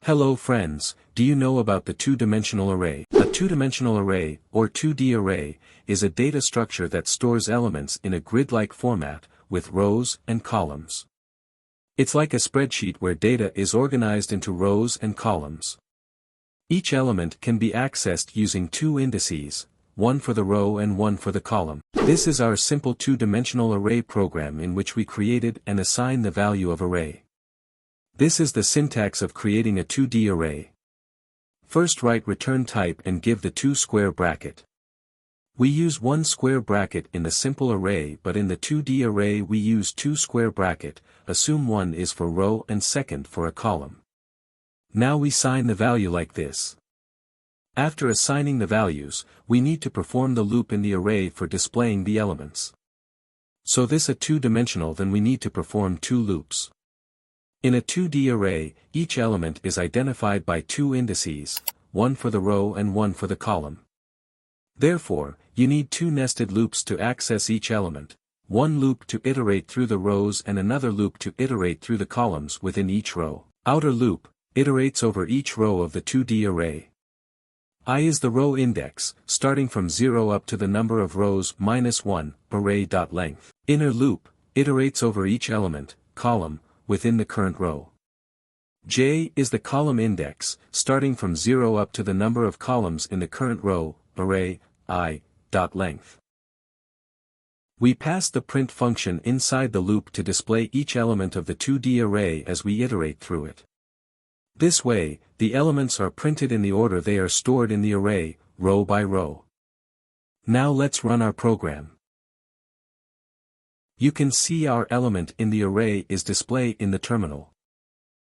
Hello friends, do you know about the two-dimensional array? A two-dimensional array, or 2D array, is a data structure that stores elements in a grid-like format, with rows and columns. It's like a spreadsheet where data is organized into rows and columns. Each element can be accessed using two indices, one for the row and one for the column. This is our simple two-dimensional array program in which we created and assigned the value of array. This is the syntax of creating a 2D array. First write return type and give the two square bracket. We use one square bracket in the simple array, but in the 2D array we use two square bracket, assume one is for row and second for a column. Now we sign the value like this. After assigning the values, we need to perform the loop in the array for displaying the elements. So this a two-dimensional, then we need to perform two loops. In a 2D array, each element is identified by two indices, one for the row and one for the column. Therefore, you need two nested loops to access each element, one loop to iterate through the rows and another loop to iterate through the columns within each row. Outer loop iterates over each row of the 2D array. I is the row index, starting from 0 up to the number of rows -1, array.length. Inner loop iterates over each element, column, within the current row. J is the column index, starting from 0 up to the number of columns in the current row, array, I.length. We pass the print function inside the loop to display each element of the 2D array as we iterate through it. This way, the elements are printed in the order they are stored in the array, row by row. Now let's run our program. You can see our element in the array is displayed in the terminal.